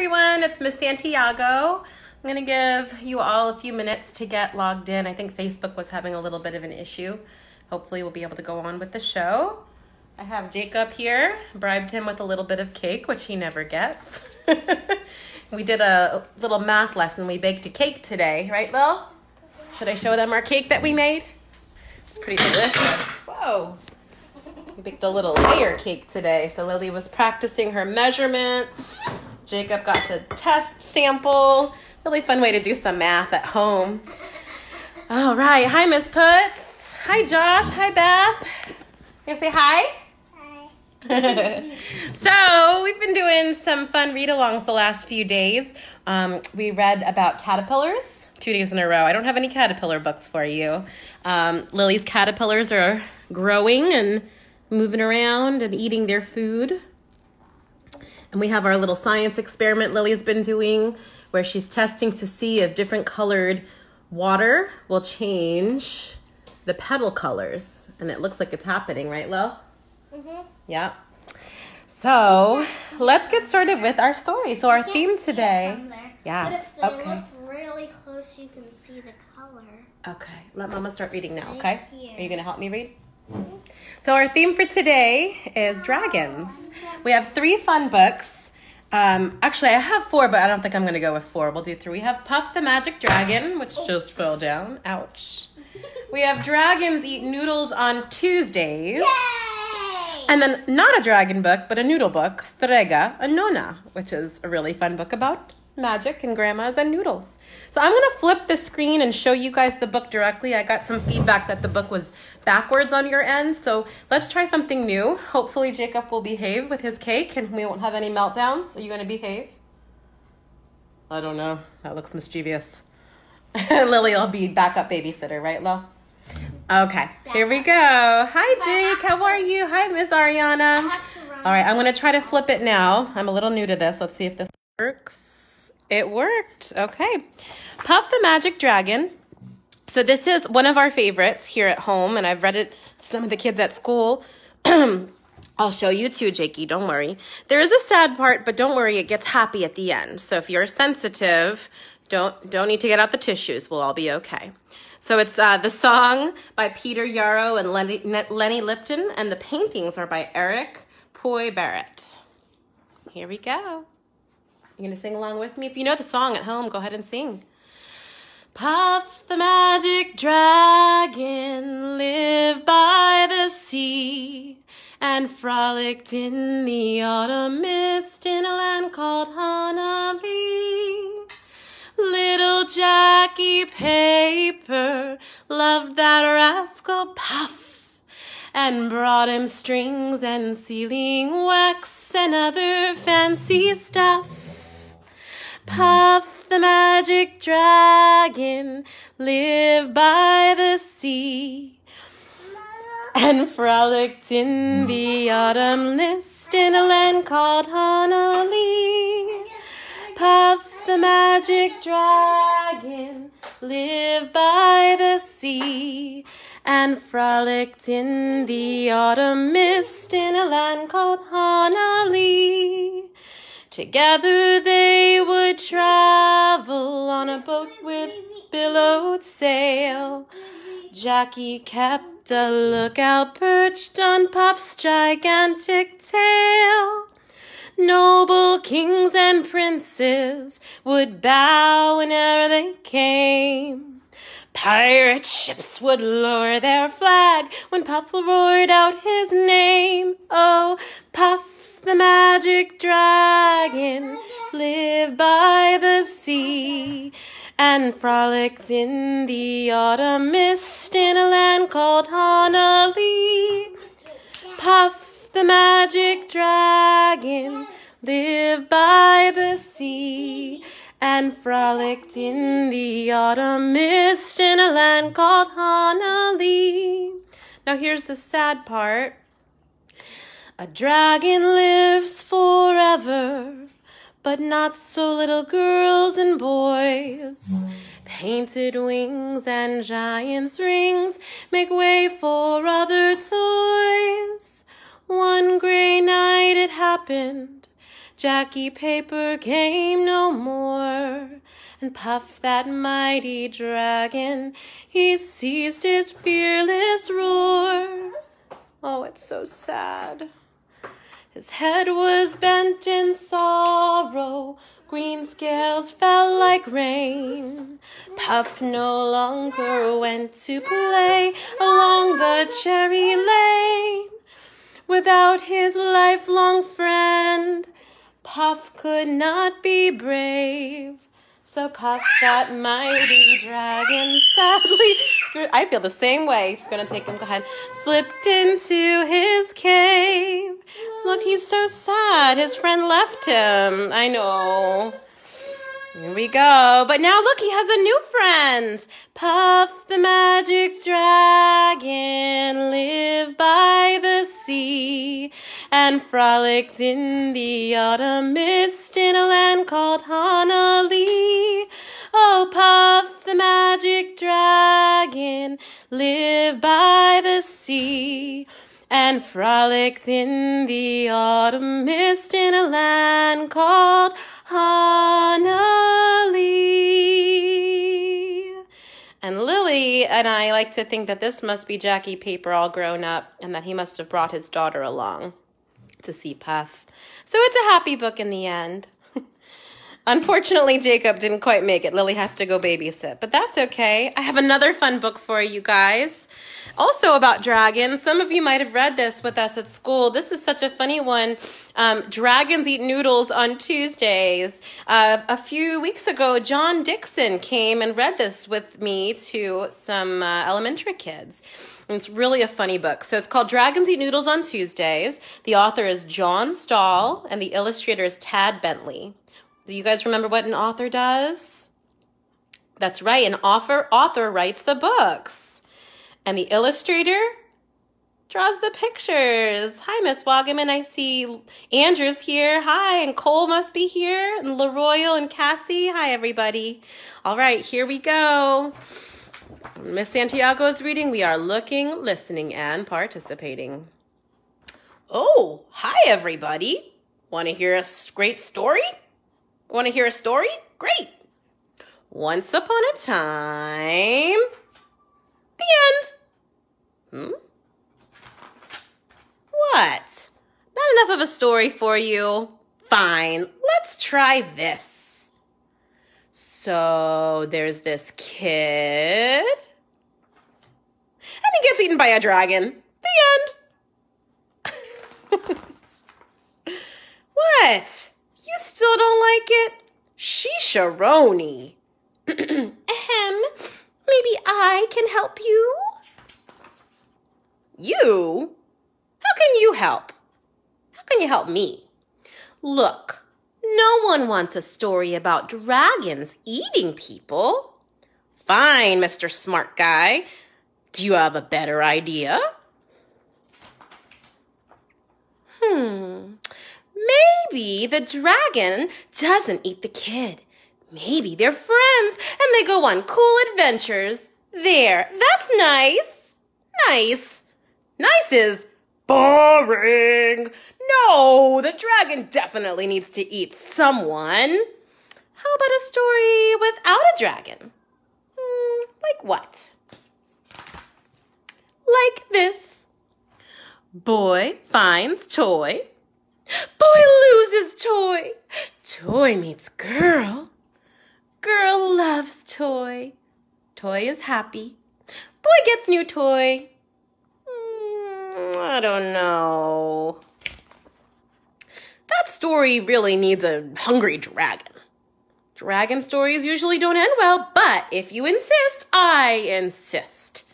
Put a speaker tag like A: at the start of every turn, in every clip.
A: everyone, it's Miss Santiago. I'm going to give you all a few minutes to get logged in. I think Facebook was having a little bit of an issue. Hopefully we'll be able to go on with the show. I have Jacob here. Bribed him with a little bit of cake, which he never gets. We did a little math lesson. We baked a cake today, right, Lil? Should I show them our cake that we made? It's pretty delicious. Whoa. We baked a little layer cake today. So Lily was practicing her measurements. Jacob got to test sample. Really fun way to do some math at home. All right. Hi, Miss Puts. Hi, Josh. Hi, Beth. You gonna say hi? Hi. So we've been doing some fun read-alongs the last few days. We read about caterpillars 2 days in a row. I don't have any caterpillar books for you. Lily's caterpillars are growing and moving around and eating their food. And we have our little science experiment Lily's been doing where she's testing to see if different colored water will change the petal colors. And it looks like it's happening, right, Lil? Mm-hmm. Yeah. So let's get started with our story. So our theme today. Yeah.
B: But if they look really close, you can see the color.
A: Okay. Let Mama start reading now, okay?
B: Here.
A: Are you going to help me read? Mm-hmm. So our theme for today is dragons. We have 3 fun books. Actually, I have 4, but I don't think I'm going to go with 4. We'll do 3. We have Puff the Magic Dragon, which just fell down. Ouch. We have Dragons Eat Noodles on Tuesdays.
B: Yay!
A: And then not a dragon book, but a noodle book, Strega a Nona, which is a really fun book about magic and grandmas and noodles. So I'm going to flip the screen and show you guys the book directly. I got some feedback that the book was backwards on your end. So let's try something new. Hopefully Jacob will behave with his cake and we won't have any meltdowns. Are you going to behave? I don't know. That looks mischievous. Lily will be backup babysitter, right, Lil? Okay, here we go. Hi, Jake. How are you? Hi, Miss Ariana. All right, I'm going to try to flip it now. I'm a little new to this. Let's see if this works. It worked. Okay. Puff the Magic Dragon. So this is one of our favorites here at home, and I've read it to some of the kids at school. I'll show you too, Jakey. Don't worry. There is a sad part, but don't worry. It gets happy at the end. So if you're sensitive, don't need to get out the tissues. We'll all be okay. So it's the song by Peter Yarrow and Lenny Lipton, and the paintings are by Eric Poy Barrett. Here we go. You gonna sing along with me? If you know the song at home, go ahead and sing. Puff the magic dragon lived by the sea and frolicked in the autumn mist in a land called Hanali. Little Jackie Paper loved that rascal Puff and brought him strings and sealing wax and other fancy stuff. Puff the magic dragon lived by the sea and frolicked in the autumn mist in a land called Hanali. Puff the magic dragon lived by the sea and frolicked in the autumn mist in a land called Hanali. Together they would travel on a boat with billowed sail. Jackie kept a lookout perched on Puff's gigantic tail. Noble kings and princes would bow whenever they came. Pirate ships would lower their flag when Puff roared out his name. Oh, Puff the magic dragon lived by the sea and frolicked in the autumn mist in a land called Hanali. Puff the magic dragon lived by the sea and frolicked in the autumn mist in a land called Hanali. Now here's the sad part. A dragon lives forever, but not so little girls and boys. Painted wings and giant's rings make way for other toys. One gray night it happened Jackie Paper came no more. And Puff, that mighty dragon, he ceased his fearless roar. Oh, it's so sad. His head was bent in sorrow, green scales fell like rain. Puff no longer went to play along the cherry lane. Without his lifelong friend, Puff could not be brave. So Puff, that mighty dragon, sadly I feel the same way. Gonna take him, go ahead. Slipped into his cave. Look, he's so sad. His friend left him. I know. Here we go. But now look, he has a new friend. Puff the magic dragon lived by the sea and frolicked in the autumn mist in a land called Honolulu. Oh, Puff the magic dragon lived by the sea and frolicked in the autumn mist in a land called Honolulu. And Lily and I like to think that this must be Jackie Paper all grown up and that he must have brought his daughter along to see Puff. So it's a happy book in the end. Unfortunately, Jacob didn't quite make it. Lily has to go babysit, but that's okay. I have another fun book for you guys. Also about dragons. Some of you might have read this with us at school. This is such a funny one. Dragons eat noodles on Tuesdays. A few weeks ago, John Dixon came and read this with me to some elementary kids. And it's really a funny book. So it's called Dragons Eat Noodles on Tuesdays. The author is John Stahl, and the illustrator is Tad Bentley. Do you guys remember what an author does? That's right, an author writes the books. And the illustrator draws the pictures. Hi, Miss Wagaman. I see Andrew's here. Hi, and Cole must be here. And LaRoyal and Cassie. Hi, everybody. All right, here we go. Miss Santiago is reading. We are looking, listening, and participating. Oh, hi, everybody. Want to hear a great story? Want to hear a story? Great. Once upon a time. The end. What? Not enough of a story for you? Fine. Let's try this. So there's this kid. And he gets eaten by a dragon. The end. What? You still don't like it? Sheesharoni. Maybe I can help you? You? How can you help? How can you help me? Look, no one wants a story about dragons eating people. Fine, Mr. Smart Guy. Do you have a better idea? Maybe the dragon doesn't eat the kid. Maybe they're friends and they go on cool adventures. There, that's nice. Nice. Nice is boring. No, the dragon definitely needs to eat someone. How about a story without a dragon? Like what? Like this. Boy finds toy. Boy loses toy. Toy meets girl. Girl loves toy. Toy is happy. Boy gets new toy. I don't know. That story really needs a hungry dragon. Dragon stories usually don't end well, but if you insist, I insist.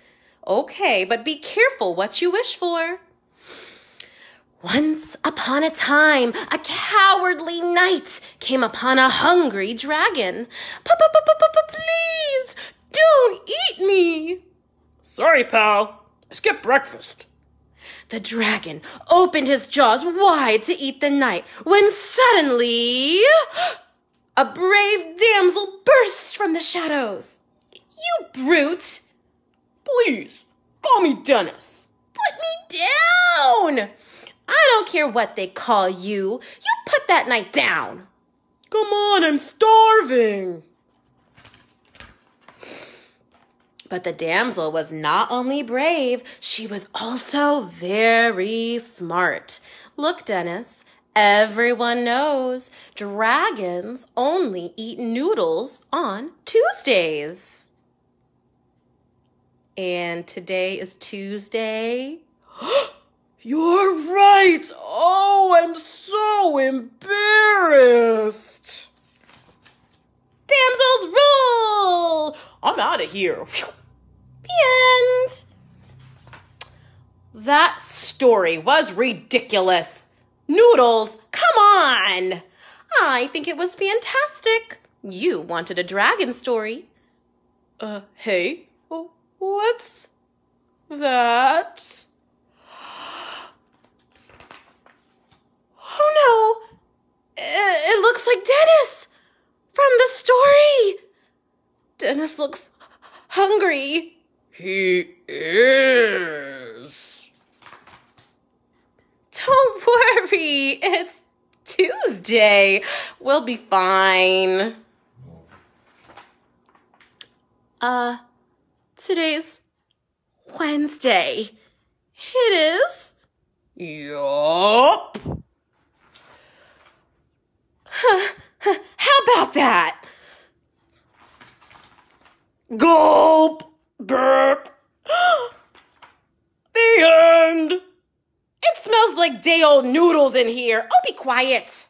A: Okay, but be careful what you wish for. Once upon a time, a cowardly knight came upon a hungry dragon. Please, don't eat me. Sorry, pal. I skipped breakfast. The dragon opened his jaws wide to eat the knight when suddenly a brave damsel burst from the shadows. You brute. Please, call me Dennis. Put me down. I don't care what they call you. You put that knife down. Come on, I'm starving. But the damsel was not only brave, she was also very smart. Look, Dennis, everyone knows dragons only eat noodles on Tuesdays. And today is Tuesday. You're right. Oh, I'm so embarrassed. Damsels rule. I'm out of here. The end. That story was ridiculous. Noodles, come on. I think it was fantastic. You wanted a dragon story. Hey, what's that? Oh no, it looks like Dennis from the story. Dennis looks hungry. He is. Don't worry, it's Tuesday. We'll be fine. Today's Wednesday. It is? Yup. How about that? Gulp. Burp. The end. It smells like day-old noodles in here. Oh, be quiet.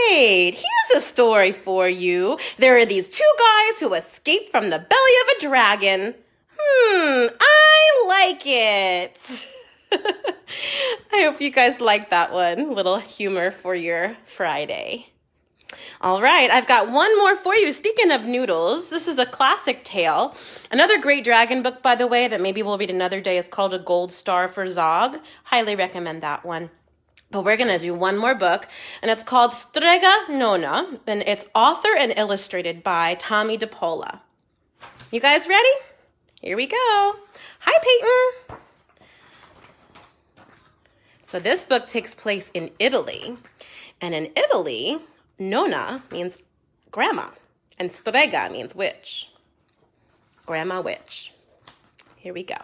A: Wait, here's a story for you. There are these two guys who escaped from the belly of a dragon. I like it. I hope you guys like that one. Little humor for your Friday. All right, I've got one more for you. Speaking of noodles, this is a classic tale. Another great dragon book, by the way, that maybe we'll read another day is called A Gold Star for Zog. Highly recommend that one. But we're going to do one more book, and it's called Strega Nona, and it's author and illustrated by Tommy DePola. You guys ready? Here we go. Hi, Peyton. So this book takes place in Italy, and in Italy, Nona means grandma, and Strega means witch. Grandma witch. Here we go.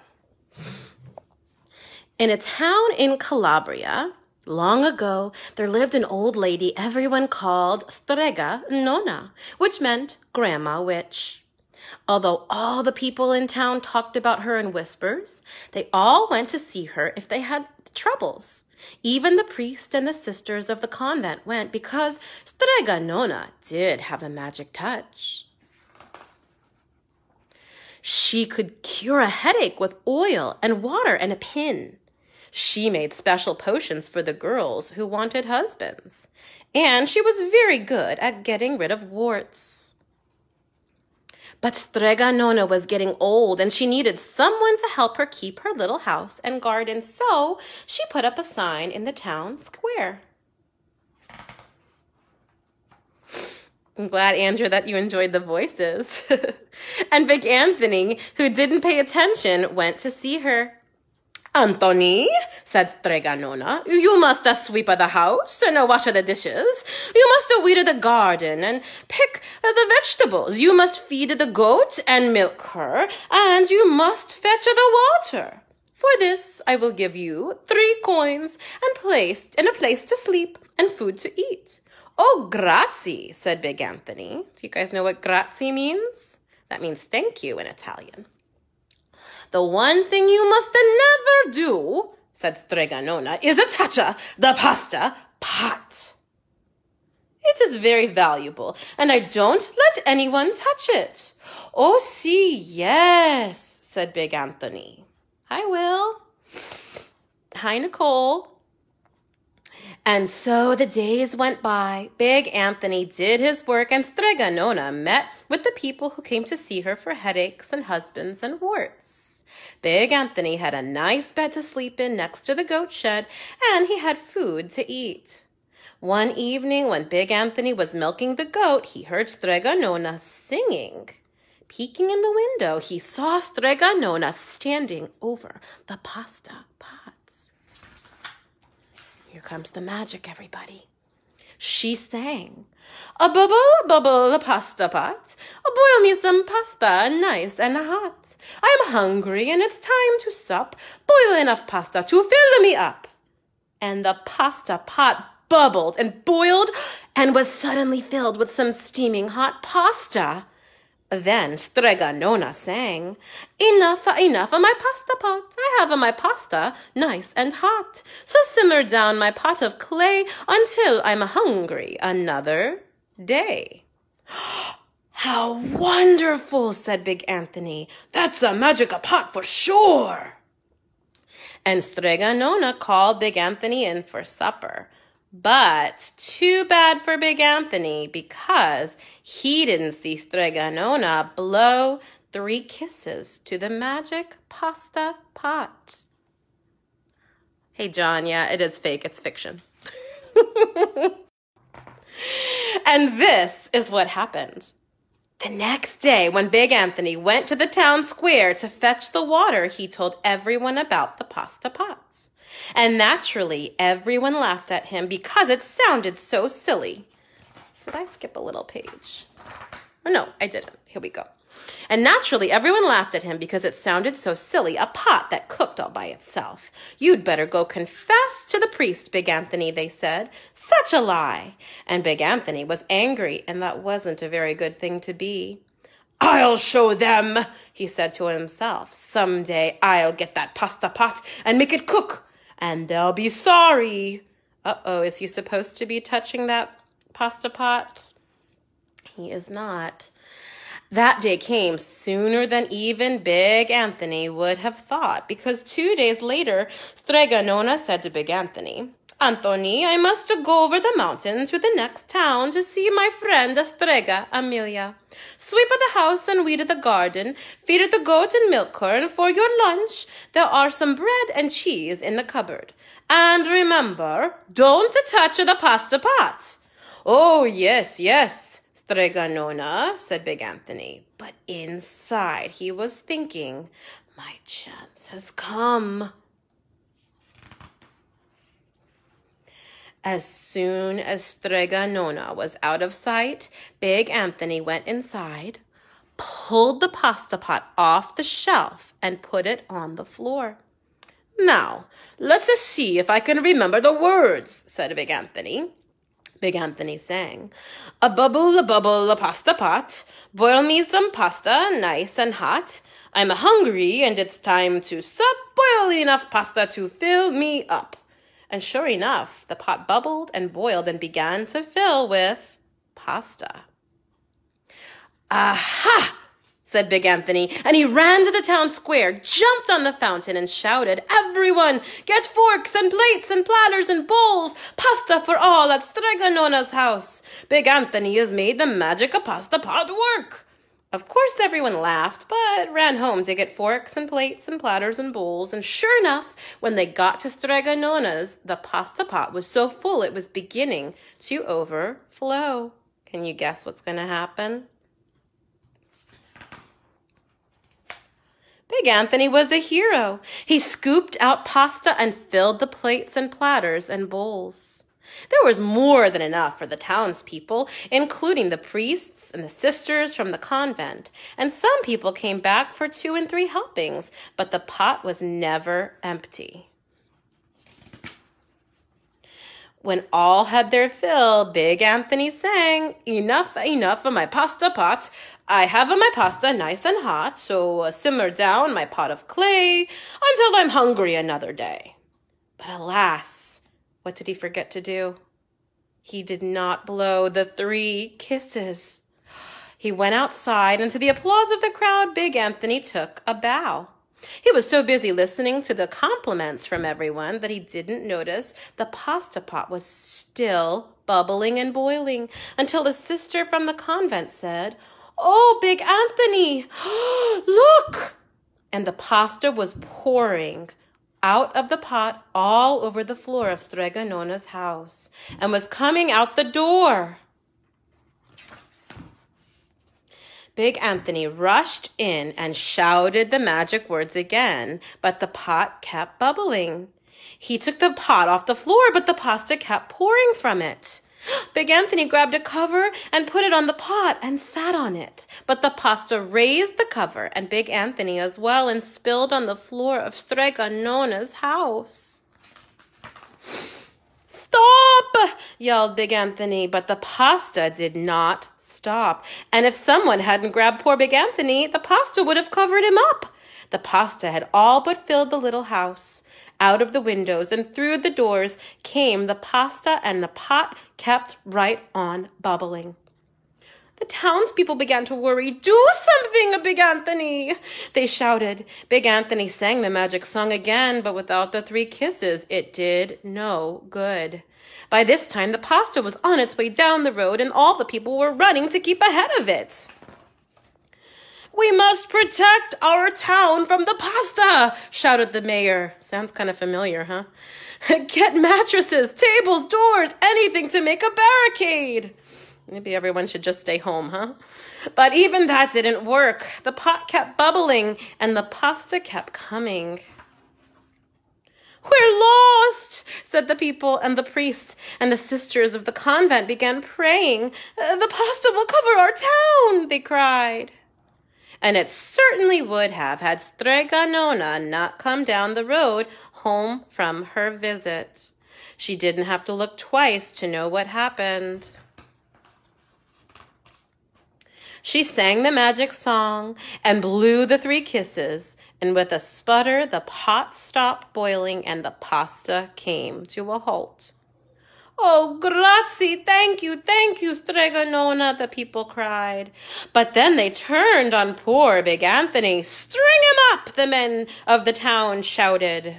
A: In a town in Calabria, long ago, there lived an old lady everyone called Strega Nona, which meant grandma witch. Although all the people in town talked about her in whispers, they all went to see her if they had troubles. Even the priest and the sisters of the convent went because Strega Nona did have a magic touch. She could cure a headache with oil and water and a pin. She made special potions for the girls who wanted husbands. And she was very good at getting rid of warts. But Strega Nona was getting old and she needed someone to help her keep her little house and garden, so she put up a sign in the town square. I'm glad, Andrew, that you enjoyed the voices. And Big Anthony, who didn't pay attention, went to see her. Anthony, said Strega Nona, you must sweep the house and wash the dishes. You must weed the garden and pick the vegetables. You must feed the goat and milk her, and you must fetch the water. For this, I will give you 3 coins and a place to sleep and food to eat. Oh, grazie, said Big Anthony. Do you guys know what grazie means? That means thank you in Italian. The one thing you must never do, said Strega Nona, is touch the pasta pot. It is very valuable, and I don't let anyone touch it. Oh, see, yes, said Big Anthony. Hi, Will. Hi, Nicole. And so the days went by. Big Anthony did his work, and Strega Nona met with the people who came to see her for headaches and husbands and warts. Big Anthony had a nice bed to sleep in next to the goat shed, and he had food to eat. One evening, when Big Anthony was milking the goat, he heard Strega Nona singing. Peeking in the window, he saw Strega Nona standing over the pasta pots. Here comes the magic, everybody. She sang, "A bubble, a pasta pot. Boil me some pasta, nice and hot. I'm hungry and it's time to sup. Boil enough pasta to fill me up." And the pasta pot bubbled and boiled and was suddenly filled with some steaming hot pasta. Then Strega Nona sang, "Enough of my pasta pot. I have my pasta nice and hot. So simmer down my pot of clay until I'm hungry another day." "How wonderful," said Big Anthony. "That's a magic pot for sure." And Strega Nona called Big Anthony in for supper. But too bad for Big Anthony, because he didn't see Strega Nona blow 3 kisses to the magic pasta pot. Hey, John, yeah, it is fake. It's fiction. And this is what happened. The next day, when Big Anthony went to the town square to fetch the water, he told everyone about the pasta pots. And naturally, everyone laughed at him because it sounded so silly. Did I skip a little page? Oh, no, I didn't. Here we go. And naturally, everyone laughed at him because it sounded so silly, a pot that cooked all by itself. "You'd better go confess to the priest, Big Anthony," they said. "Such a lie." And Big Anthony was angry, and that wasn't a very good thing to be. "I'll show them," he said to himself. "Someday I'll get that pasta pot and make it cook, and they'll be sorry." Uh-oh, is he supposed to be touching that pasta pot? He is not. That day came sooner than even Big Anthony would have thought, because 2 days later, Strega Nona said to Big Anthony, "Anthony, I must go over the mountain to the next town to see my friend Strega Amelia. Sweep the house and weed the garden, feed the goat and milk her, and for your lunch, there are some bread and cheese in the cupboard. And remember, don't touch the pasta pot." "Oh, yes, yes, Strega Nona," said Big Anthony. But inside he was thinking, my chance has come. As soon as Strega Nona was out of sight, Big Anthony went inside, pulled the pasta pot off the shelf, and put it on the floor. "Now, let's see if I can remember the words," said Big Anthony. Big Anthony sang, a bubble, a pasta pot. Boil me some pasta, nice and hot. I'm hungry and it's time to sup. Boil enough pasta to fill me up." And sure enough, the pot bubbled and boiled and began to fill with pasta. "Aha!" said Big Anthony, and he ran to the town square, jumped on the fountain, and shouted, "Everyone, get forks and plates and platters and bowls, pasta for all at Strega Nona's house. Big Anthony has made the magic pasta pot work." Of course, everyone laughed, but ran home to get forks and plates and platters and bowls, and sure enough, when they got to Strega Nona's, the pasta pot was so full it was beginning to overflow. Can you guess what's going to happen? Big Anthony was a hero. He scooped out pasta and filled the plates and platters and bowls. There was more than enough for the townspeople, including the priests and the sisters from the convent, and some people came back for 2 and 3 helpings, but the pot was never empty. When all had their fill, Big Anthony sang, enough of my pasta pot. I have my pasta nice and hot, so simmer down my pot of clay until I'm hungry another day." But alas, what did he forget to do? He did not blow the 3 kisses. He went outside, and to the applause of the crowd, Big Anthony took a bow. He was so busy listening to the compliments from everyone that he didn't notice the pasta pot was still bubbling and boiling until a sister from the convent said, "Oh, Big Anthony, look!" And the pasta was pouring out of the pot all over the floor of Strega Nona's house and was coming out the door. Big Anthony rushed in and shouted the magic words again, but the pot kept bubbling. He took the pot off the floor, but the pasta kept pouring from it. Big Anthony grabbed a cover and put it on the pot and sat on it. But the pasta raised the cover and Big Anthony as well and spilled on the floor of Strega Nona's house. Stop! Yelled Big Anthony, but the pasta did not stop. And if someone hadn't grabbed poor Big Anthony, the pasta would have covered him up. The pasta had all but filled the little house. Out of the windows and through the doors came the pasta, and the pot kept right on bubbling. The townspeople began to worry. Do something, Big Anthony, they shouted. Big Anthony sang the magic song again, but without the 3 kisses, it did no good. By this time, the pasta was on its way down the road, and all the people were running to keep ahead of it. We must protect our town from the pasta, shouted the mayor. Sounds kind of familiar, huh? Get mattresses, tables, doors, anything to make a barricade. Maybe everyone should just stay home, huh? But even that didn't work. The pot kept bubbling and the pasta kept coming. We're lost, said the people, and the priests and the sisters of the convent began praying. The pasta will cover our town, they cried. And it certainly would have had Strega Nona not come down the road home from her visit. She didn't have to look twice to know what happened. She sang the magic song and blew the 3 kisses, and with a sputter, the pot stopped boiling and the pasta came to a halt. Oh, grazie, thank you, Strega Nona, the people cried. But then they turned on poor Big Anthony. String him up, the men of the town shouted.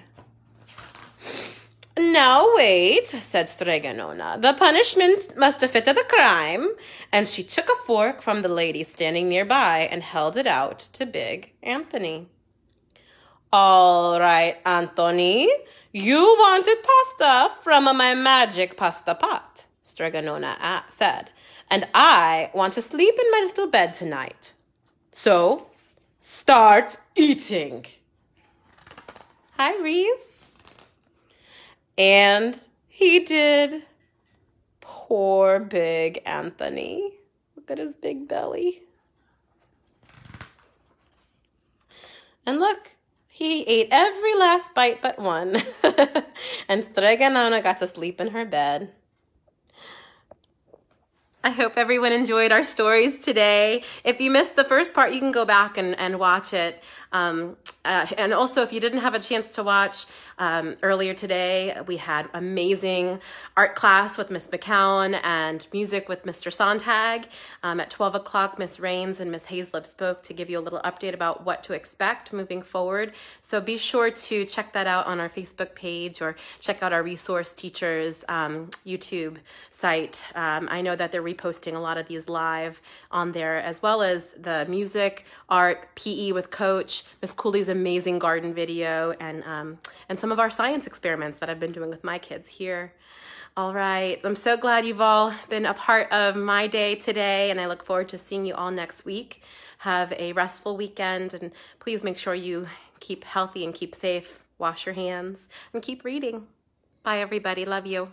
A: Now wait, said Strega Nona. The punishment must fit to the crime. And she took a fork from the lady standing nearby and held it out to Big Anthony. All right, Anthony, you wanted pasta from my magic pasta pot, Strega Nona said, and I want to sleep in my little bed tonight. So, start eating. Hi, Reese. And he did. Poor Big Anthony. Look at his big belly. And look. He ate every last bite but one. And Strega Nona got to sleep in her bed. I hope everyone enjoyed our stories today. If you missed the first part, you can go back and watch it. And also, if you didn't have a chance to watch earlier today, we had amazing art class with Miss McCown and music with Mr. Sontag. At 12 o'clock, Miss Rains and Miss Hazlip spoke to give you a little update about what to expect moving forward. So be sure to check that out on our Facebook page or check out our Resource Teachers YouTube site. I know that they're reposting a lot of these live on there, as well as the music, art, PE with Coach, Miss Cooley's amazing garden video, and some of our science experiments that I've been doing with my kids here. All right, I'm so glad you've all been a part of my day today, and I look forward to seeing you all next week. Have a restful weekend, and please make sure you keep healthy and keep safe. Wash your hands and keep reading. Bye, everybody. Love you.